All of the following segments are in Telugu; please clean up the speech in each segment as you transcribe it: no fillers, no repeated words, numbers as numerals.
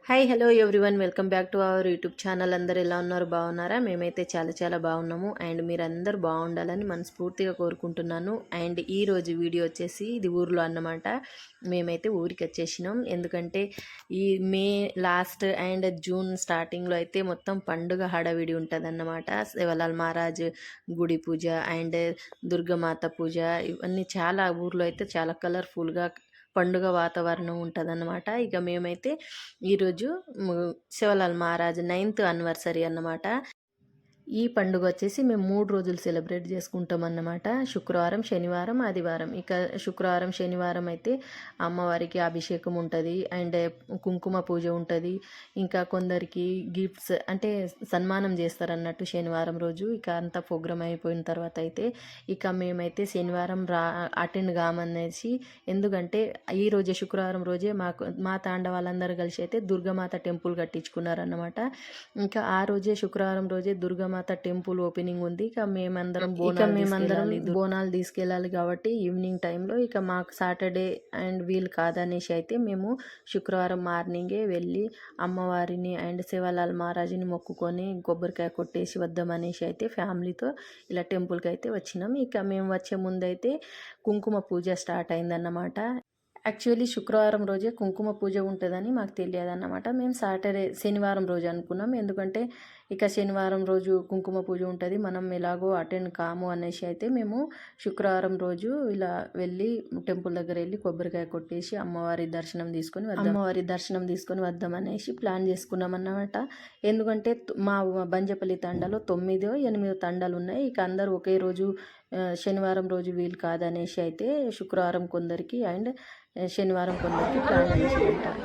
Hi hello everyone, welcome back to our YouTube channel. అందరు ఎలా ఉన్నారు? బాగున్నారా? మేమైతే చాలా బాగున్నాము. అండ్ మీరందరూ బాగుండాలని మనస్ఫూర్తిగా కోరుకుంటున్నాను. అండ్ ఈరోజు వీడియో వచ్చేసి ఇది ఊర్లో అన్నమాట. మేమైతే ఊరికి వచ్చేసినాం. ఎందుకంటే ఈ మే లాస్ట్ అండ్ జూన్ స్టార్టింగ్లో అయితే మొత్తం పండుగ హడావిడి ఉంటుంది అన్నమాట. శివలాల్ మహారాజ్ గుడి పూజ అండ్ దుర్గమాత పూజ, ఇవన్నీ చాలా ఊర్లో అయితే చాలా కలర్ఫుల్గా పండుగ వాతావరణం ఉంటుందన్నమాట. ఇక మేమైతే ఈరోజు శివలాల్ మహారాజ్ 9th యానివర్సరీ అన్నమాట. ఈ పండుగ వచ్చేసి మేము 3 రోజులు సెలబ్రేట్ చేసుకుంటాం అన్నమాట. శుక్రవారం, శనివారం, ఆదివారం. ఇక శుక్రవారం, శనివారం అయితే అమ్మవారికి అభిషేకం ఉంటుంది అండ్ కుంకుమ పూజ ఉంటుంది. ఇంకా కొందరికి గిఫ్ట్స్ అంటే సన్మానం చేస్తారు అన్నట్టు శనివారం రోజు. ఇక అంతా ప్రోగ్రామ్ అయిపోయిన తర్వాత అయితే ఇక మేమైతే శనివారం అటెండ్ కామనేసి, ఎందుకంటే ఈ రోజే శుక్రవారం రోజే మా తాండ వాళ్ళందరూ కలిసి అయితే దుర్గమాత టెంపుల్ కట్టించుకున్నారన్నమాట. ఇంకా ఆ రోజే శుక్రవారం రోజే దుర్గమాత టెంపుల్ ఓపెనింగ్ ఉంది. ఇక మేమందరం బోనాలు తీసుకెళ్ళాలి కాబట్టి ఈవినింగ్ టైంలో ఇక మాకు సాటర్డే అండ్ వీలు కాదనేసి అయితే మేము శుక్రవారం మార్నింగే వెళ్ళి అమ్మవారిని అండ్ శివలాల్ మహారాజుని మొక్కుకొని కొబ్బరికాయ కొట్టేసి వద్దామనేసి అయితే ఫ్యామిలీతో ఇలా టెంపుల్కి అయితే వచ్చినాం. ఇక మేము వచ్చే ముందైతే కుంకుమ పూజ స్టార్ట్ అయిందన్నమాట. యాక్చువల్లీ శుక్రవారం రోజే కుంకుమ పూజ ఉంటుందని మాకు తెలియదు అన్నమాట. మేము శనివారం రోజు అనుకున్నాం. ఎందుకంటే ఇక శనివారం రోజు కుంకుమ పూజ ఉంటుంది, మనం ఎలాగో అటెండ్ కాము అనేసి అయితే మేము శుక్రవారం రోజు ఇలా వెళ్ళి టెంపుల్ దగ్గర వెళ్ళి కొబ్బరికాయ కొట్టేసి అమ్మవారి దర్శనం తీసుకొని వద్దామనేసి ప్లాన్ చేసుకున్నాం అన్నమాట. ఎందుకంటే మా బంజపల్లి తండాలో 9-8 తండాలు ఉన్నాయి. ఇక అందరూ ఒకే రోజు శనివారం రోజు వీలు కాదనేసి అయితే శుక్రవారం కొందరికి అండ్ శనివారం కొందరికి ప్లాన్ చేసి ఉంటారు.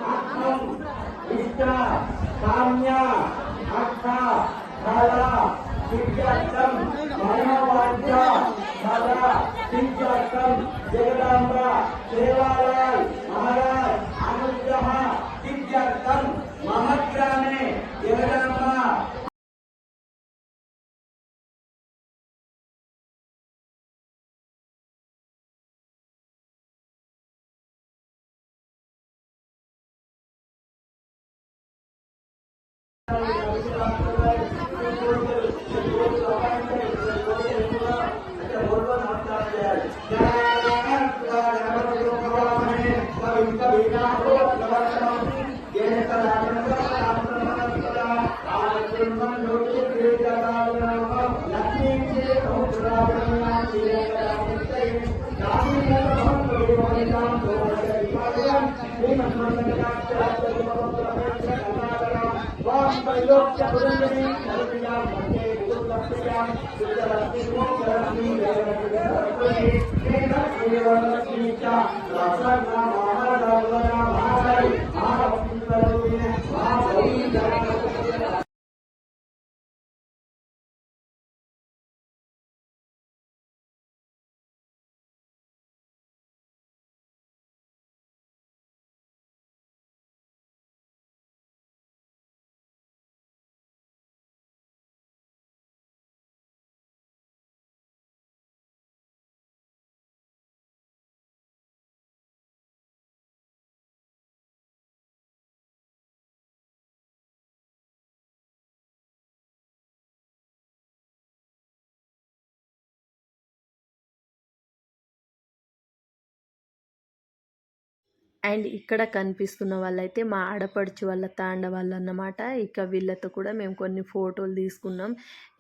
అండ్ ఇక్కడ కనిపిస్తున్న వాళ్ళైతే మా ఆడపడుచు వాళ్ళ తాండ వాళ్ళు అన్నమాట. ఇక వీళ్ళతో కూడా మేము కొన్ని ఫోటోలు తీసుకున్నాం.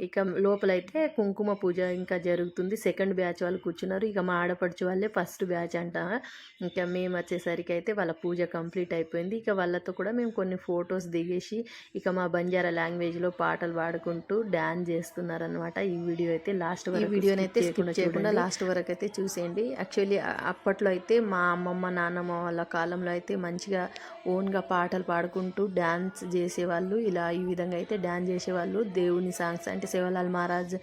ఇక లోపలైతే కుంకుమ పూజ ఇంకా జరుగుతుంది. సెకండ్ బ్యాచ్ వాళ్ళు కూర్చున్నారు. ఇక మా ఆడపడుచు వాళ్ళే ఫస్ట్ బ్యాచ్ అంట. ఇంకా మేము వచ్చేసరికి అయితే వాళ్ళ పూజ కంప్లీట్ అయిపోయింది. ఇక వాళ్ళతో కూడా మేము కొన్ని ఫొటోస్ దిగేసి ఇక మా బంజారా లాంగ్వేజ్లో పాటలు పాడుకుంటూ డ్యాన్స్ చేస్తున్నారనమాట. ఈ వీడియో అయితే లాస్ట్ వరకు వీడియోనైతే స్కిప్ చేయకుండా లాస్ట్ వరకు అయితే చూసేయండి. యాక్చువల్లీ అప్పట్లో అయితే మా అమ్మమ్మ నాన్నమ్మ వాళ్ళ కాలంలో అయితే మంచిగా ఓన్గా పాటలు పాడుకుంటూ డ్యాన్స్ చేసేవాళ్ళు. ఇలా ఈ విధంగా అయితే డ్యాన్స్ చేసేవాళ్ళు. దేవుని సాంగ్స్ అంటే శివలాల్ మహారాజ్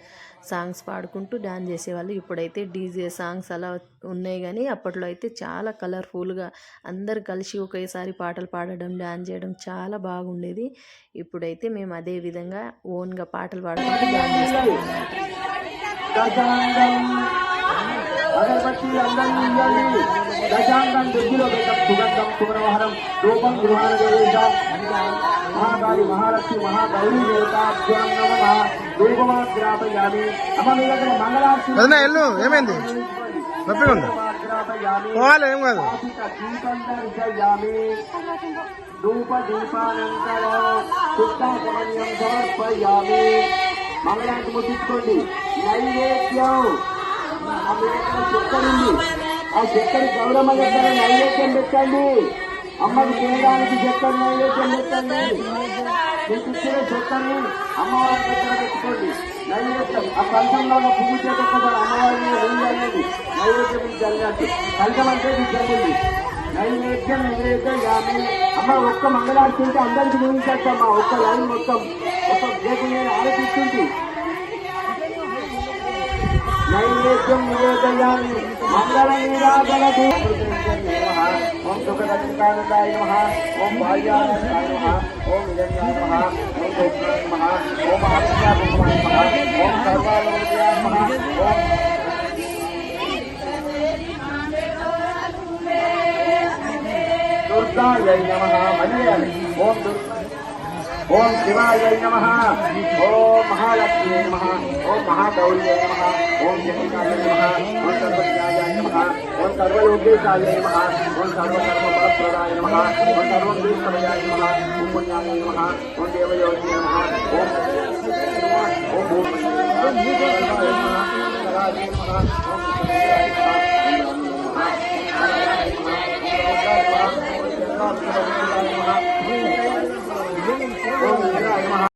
సాంగ్స్ పాడుకుంటూ డ్యాన్స్ చేసేవాళ్ళు. ఇప్పుడైతే డీజే సాంగ్స్ అలా ఉన్నాయి, కానీ అప్పట్లో అయితే చాలా కలర్ఫుల్గా అందరు కలిసి ఒకేసారి పాటలు పాడడం డ్యాన్స్ చేయడం చాలా బాగుండేది. ఇప్పుడైతే మేము అదే విధంగా ఓన్గా పాటలు పాడుకుంటూ డ్యాన్స్ చేస్తాం. అగరబత్తి అందరినీ ఇవ్వండి. దశాంగం దొడ్డిలో పెట్టం సుగంధం సుమనవహరం రూపం గృహాన దేవేశ మహాకాళి మహాలక్ష్మి మహాగౌరీ దేవతాభ్యం నమః రూపమాగ్రాపయామి. అమ్మ మీ దగ్గర మంగళార్తి ఏమైంది నొప్పిగా ఉందా పోవాలి ఏం కాదు. దీపం దర్శయామి. ధూప దీపానంతరం శుద్ధాచమనీయం సమర్పయామి. మంగళానికి ముట్టించుకోండి. నైవేద్యం ఆ మీ దగ్గర చక్కెర ఉంది. ఆ చక్కెర గౌరమ్మ దగ్గర నైవేద్యం పెట్టండి. అమ్మకి తినడానికి చక్కెర నైవేద్యం పెట్టండి. మీకు ఇచ్చిన చక్కెరని అమ్మవారి దగ్గర పెట్టుకోండి. నైవేద్యం ఆ కంఠంలో ఉన్న పువ్వు చేత ఒక్కసారి అమ్మవారిని నీళ్ళు అనేది నైవేద్యం జరిగినట్టు కంఠం అంటే మీకు జరిగింది. నైవేద్యం నైవేద్యం యామి. అమ్మ ఒక్క మంగళార్తి ఉంటే అందరికి చూపించచ్చమ్మా. ఒక్క లైన్ మొత్తం ఒక గేటు నేను ఆలోచిస్తుంది. నైవేద్యం నివేదయామి. మంగళ నీరాజనదు. ఓం సుఖదత్తానందాయ నమః. ఓం భార్యానందాయ నమః. ఓం విజయాయ నమః. ఓం గోపాయ నమః. ఓం ఆత్మాయ నమః. ఓం సర్వాలోక్యాయ నమః. ఓం దుర్గాయై నమః. మన్యామి. ఓం ఓం శివాయై నమః. ఓం మహాలక్ష్మీ నమః. ఓం మహాగౌర్యై నమః. ఓం జగన్నాథాయ నమః. ఓం సర్వజ్ఞాయ నమః. ఓం సర్వయోగేశాయ నమః. ఓం సర్వకర్మఫలప్రదాయ నమః. ఓం సర్వోపదేశమయాయ నమః. ఓం పుణ్యాయ నమః. ఓం దేవయోగినే నమః. ఓం ఓం ఓం